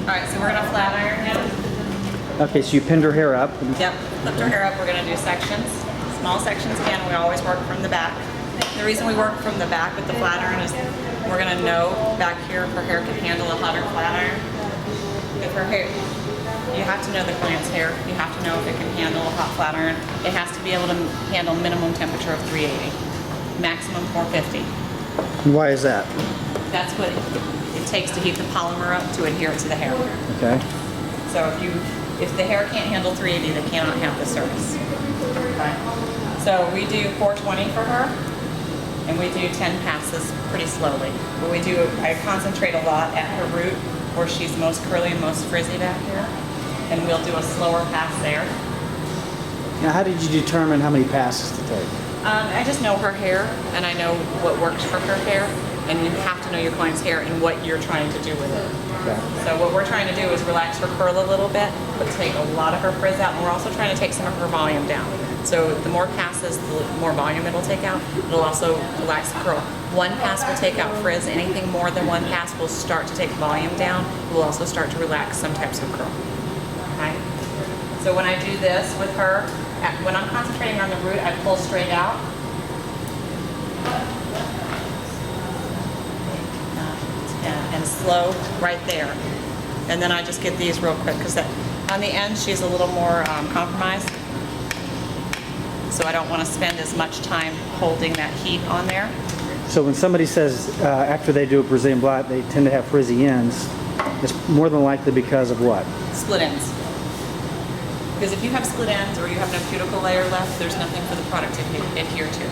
Alright, so we're going to flat iron now. Okay, so you pinned her hair up. Yep, lift her hair up. We're going to do sections. Small sections again. We always work from the back. The reason we work from the back with the flat iron is we're going to know back here if her hair can handle a hotter flat iron. If her hair, you have to know the client's hair. You have to know if it can handle a hot flat iron. It has to be able to handle minimum temperature of 380, maximum 450. And why is that? That's what it takes to heat the polymer up to adhere to the hair. Okay. So if the hair can't handle 380, they cannot have the service. Okay. So we do 420 for her, and we do 10 passes pretty slowly. But I concentrate a lot at her root, where she's most curly and most frizzy back here, and we'll do a slower pass there. Now, how did you determine how many passes to take? I just know her hair, and I know what works for her hair, and you have to know your client's hair and what you're trying to do with it. Okay. So what we're trying to do is relax her curl a little bit, but take a lot of her frizz out, and we're also trying to take some of her volume down. So the more passes, the more volume it'll take out. It'll also relax the curl. One pass will take out frizz. Anything more than one pass will start to take volume down. We'll also start to relax some types of curl. Okay? So when I do this with her, when I'm concentrating on the root, I pull straight out. And slow right there. And then I just get these real quick because on the end she's a little more compromised. So I don't want to spend as much time holding that heat on there. So when somebody says after they do a Brazilian blowout, they tend to have frizzy ends, it's more than likely because of what? Split ends. Because if you have split ends or you have no cuticle layer left, there's nothing for the product to adhere to.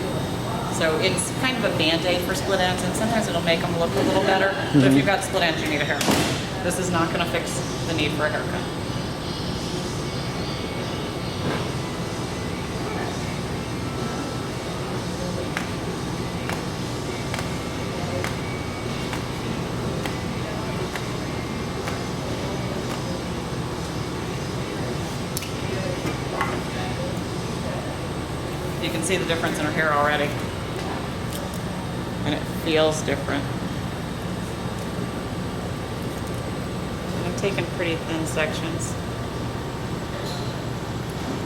So it's kind of a band-aid for split ends, and sometimes it'll make them look a little better. But if you've got split ends, you need a haircut. This is not going to fix the need for a haircut. You can see the difference in her hair already. And it feels different. And I'm taking pretty thin sections.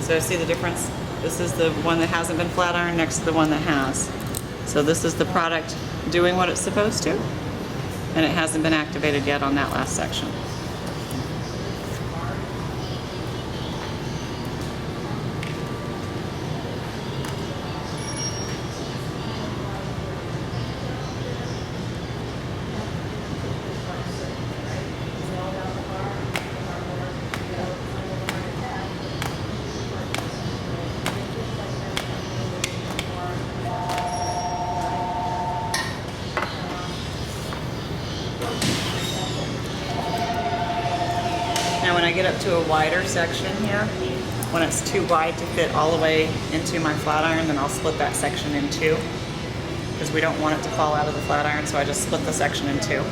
So see the difference? This is the one that hasn't been flat ironed next to the one that has. So this is the product doing what it's supposed to, and it hasn't been activated yet on that last section. Now when I get up to a wider section here, when it's too wide to fit all the way into my flat iron, then I'll split that section in two, because we don't want it to fall out of the flat iron, so I just split the section in two.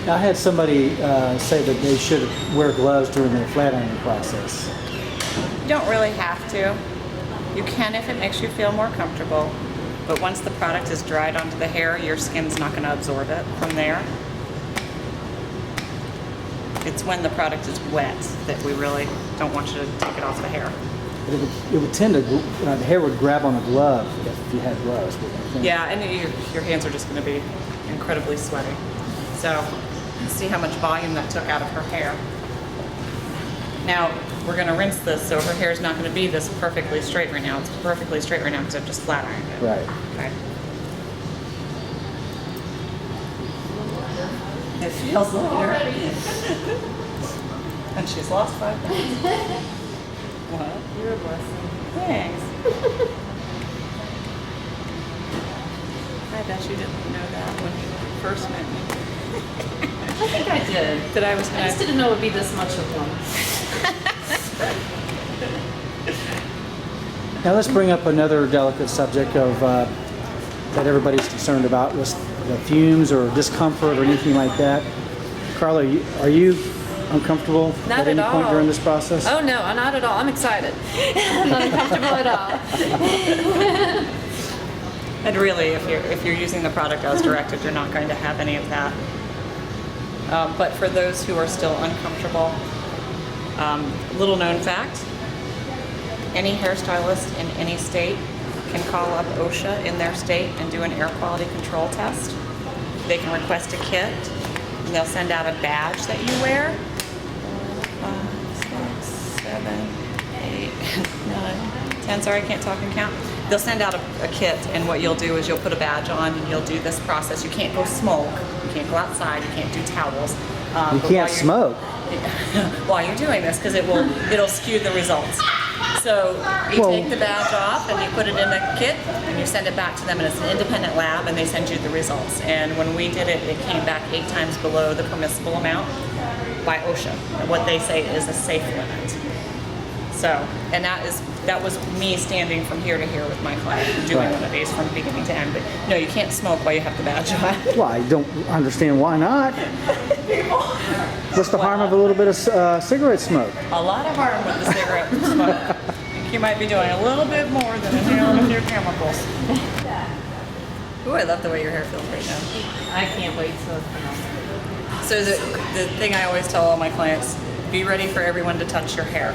I had somebody say that they should wear gloves during their flat ironing process. You don't really have to. You can if it makes you feel more comfortable, but once the product is dried onto the hair, your skin's not going to absorb it from there. It's when the product is wet that we really don't want you to take it off the hair. But it would tend to, the hair would grab on a glove if you had gloves. Yeah, and your hands are just going to be incredibly sweaty. So see how much volume that took out of her hair. Now we're going to rinse this, so her hair is not going to be this perfectly straight right now. It's perfectly straight right now because I've just flat ironed it. Right. Okay. It feels lighter. And she's lost 5 pounds. What? You're a blessing. Thanks. I bet you didn't know that when you first met me. I think I did. That I was I gonna... just didn't know it would be this much of one. Now let's bring up another delicate subject of that everybody's concerned about was the fumes or discomfort or anything like that. Karla, are you uncomfortable Not at any at point all. during this process? Oh no, not at all. I'm excited. I'm not uncomfortable at all. And really, if you're using the product as directed, you're not going to have any of that. But for those who are still uncomfortable, little known fact, any hairstylist in any state can call up OSHA in their state and do an air quality control test. They can request a kit, and they'll send out a badge that you wear. 5, 6, 7, 8, 9, 10. Sorry, I can't talk and count. They'll send out a kit, and what you'll do is you'll put a badge on, and you'll do this process. You can't go smoke. You can't go outside. You can't do towels. You can't smoke. While you're doing this, because it'll skew the results. So you take the badge off and you put it in a kit and you send it back to them, and it's an independent lab, and they send you the results. And when we did it, it came back 8 times below the permissible amount by OSHA, what they say is a safe limit. So, and that was me standing from here to here with my client doing Right. one of these from beginning to end. But no, you can't smoke while you have the badge on. Well, I don't understand why not. What's the harm of a little bit of cigarette smoke? A lot of harm with the cigarette smoke. I think you might be doing a little bit more than inhaling with your chemicals. Ooh, I love the way your hair feels right now. I can't wait to. So the thing I always tell all my clients, be ready for everyone to touch your hair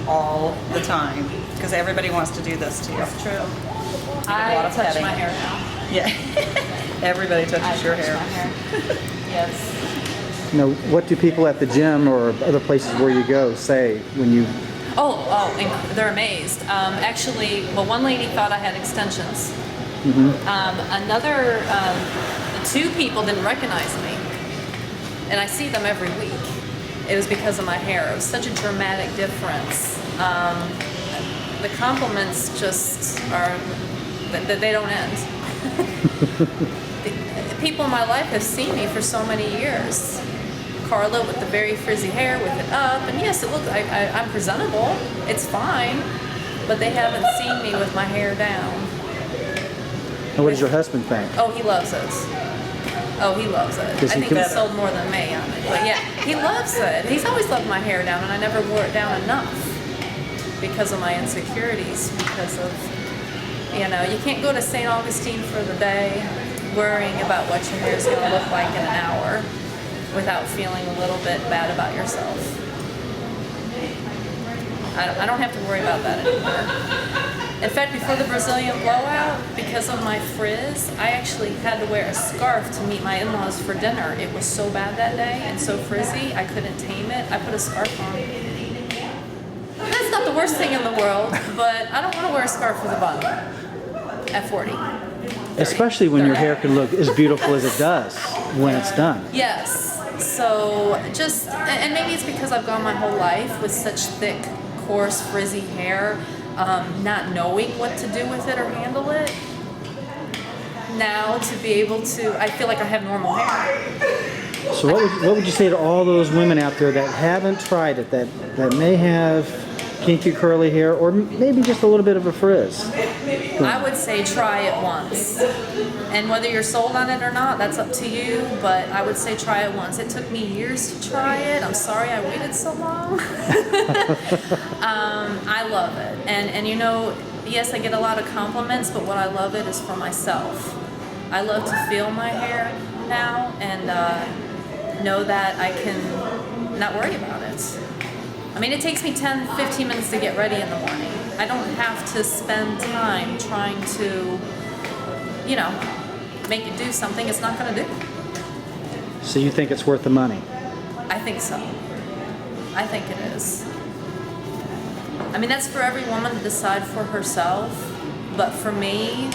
all the time, because everybody wants to do this to you. It's true. a lot I of touch petting. my hair now. Yeah. Everybody touches I your touch hair. my hair. Yes. You know, what do people at the gym or other places where you go say when you? They're amazed. Actually, well, one lady thought I had extensions. Another, 2 people didn't recognize me, and I see them every week. It was because of my hair. It was such a dramatic difference. The compliments just are that they don't end. The people in my life have seen me for so many years. Karla with the very frizzy hair with it up, and yes, it looks. I'm presentable. It's fine, but they haven't seen me with my hair down. And what does your husband think? Oh, he loves it. Oh, he loves it. Does I he think com- he sold more than me on it. But yeah, he loves it. He's always loved my hair down, and I never wore it down enough because of my insecurities, because of, you can't go to St. Augustine for the day worrying about what your hair is going to look like in an hour without feeling a little bit bad about yourself. I don't have to worry about that anymore. In fact, before the Brazilian blowout, because of my frizz, I actually had to wear a scarf to meet my in-laws for dinner. It was so bad that day and so frizzy, I couldn't tame it. I put a scarf on. That's not the worst thing in the world, but I don't want to wear a scarf with a bun at 40. 30, Especially when your 30. hair can look as beautiful as it does when it's done. Yes. So and maybe it's because I've gone my whole life with such thick, coarse, frizzy hair, not knowing what to do with it or handle it. Now to be able to, I feel like I have normal hair. So what would you say to all those women out there that haven't tried it, that may have kinky curly hair or maybe just a little bit of a frizz? I would say try it once. And whether you're sold on it or not, that's up to you, but I would say try it once. It took me years to try it. I'm sorry I waited so long. I love it. And yes, I get a lot of compliments, but what I love it is for myself. I love to feel my hair now and know that I can not worry about it. I mean, it takes me 10, 15 minutes to get ready in the morning. I don't have to spend time trying to, make it do something it's not going to do. So you think it's worth the money? I think so. I think it is. I mean, that's for every woman to decide for herself. But for me,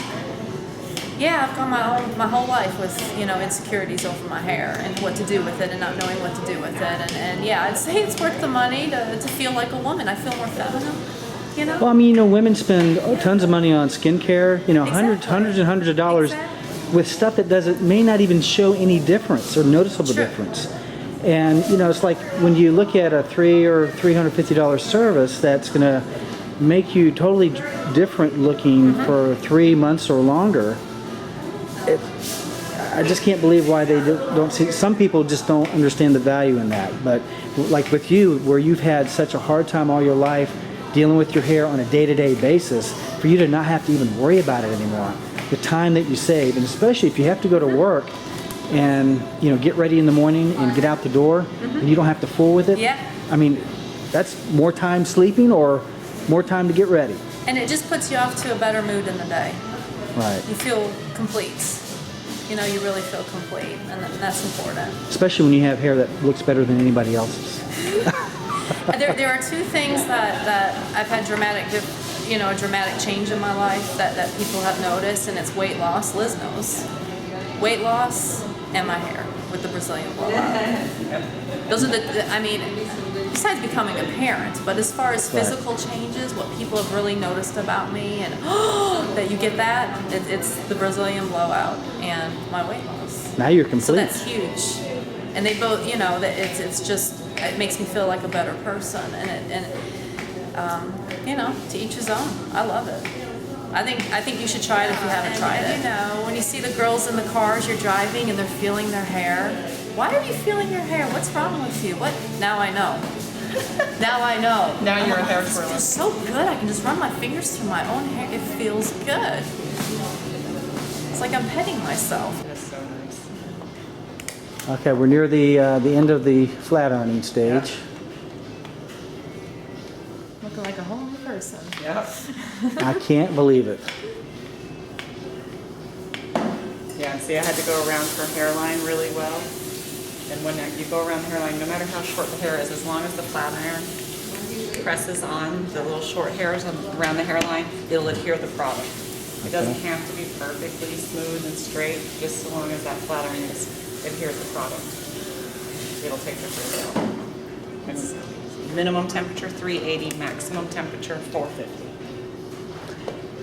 yeah, I've gone my whole life with, insecurities over my hair and what to do with it and not knowing what to do with it. And yeah, I'd say it's worth the money to feel like a woman. I feel more feminine, Well, I mean, women spend tons of money on skincare, hundreds and hundreds of dollars Exactly. with stuff that may not even show any difference or noticeable Sure. difference. And, it's like when you look at a $300 or $350 service that's going to make you totally different looking for 3 months or longer. I just can't believe why they don't see. Some people just don't understand the value in that. But like with you, where you've had such a hard time all your life dealing with your hair on a day-to-day basis, for you to not have to even worry about it anymore, the time that you save, and especially if you have to go to work and get ready in the morning and get out the door, and you don't have to fool with it. Yeah. I mean, that's more time sleeping or more time to get ready. And it just puts you off to a better mood in the day. Right. You feel complete. You really feel complete, and that's important. Especially when you have hair that looks better than anybody else's. There are two things that I've had a dramatic change in my life that people have noticed, and it's weight loss. Liz knows. Weight loss and my hair with the Brazilian blowout. Those are besides becoming a parent, but as far as physical changes, what people have really noticed about me, and that you get that, it's the Brazilian blowout and my weight loss. Now you're complete. So that's huge. And they both, it makes me feel like a better person, and to each his own. I love it. I think you should try it if you haven't tried it. When you see the girls in the cars you're driving and they're feeling their hair, why are you feeling your hair? What's wrong with you? What? Now I know. Now I know. Now you're a hair It's twirler. just so good. I can just run my fingers through my own hair. It feels good. It's like I'm petting myself. That's so nice. Okay, we're near the end of the flat ironing stage. Looking like a whole new person. Yep. I can't believe it. Yeah, see, I had to go around her hairline really well. And when you go around the hairline, no matter how short the hair is, as long as the flat iron presses on the little short hairs around the hairline, it'll adhere the product. It doesn't have to be perfectly smooth and straight, just so long as that flat iron adheres the product. It'll take the frizz out. It's minimum temperature 380, maximum temperature 450.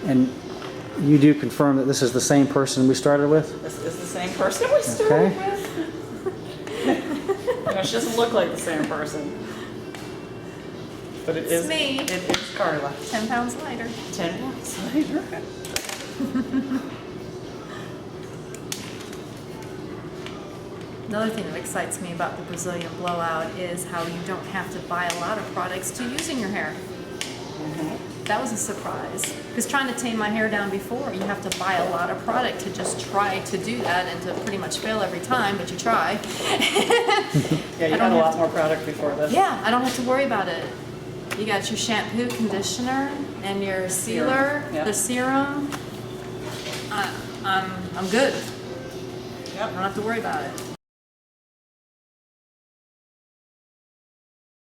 And you do confirm that this is the same person we started with? This is the same person we started with. She doesn't look like the same person. But It's me. It is Karla. 10 pounds lighter. 10 pounds later. Another thing that excites me about the Brazilian blowout is how you don't have to buy a lot of products to use in your hair. That was a surprise. Because trying to tame my hair down before, you have to buy a lot of product to just try to do that, and to pretty much fail every time, but you try. Yeah, you had a lot more product before this. Yeah, I don't have to worry about it. You got your shampoo, conditioner, and your sealer, Yep. the serum. I'm good. Yep. I don't have to worry about it.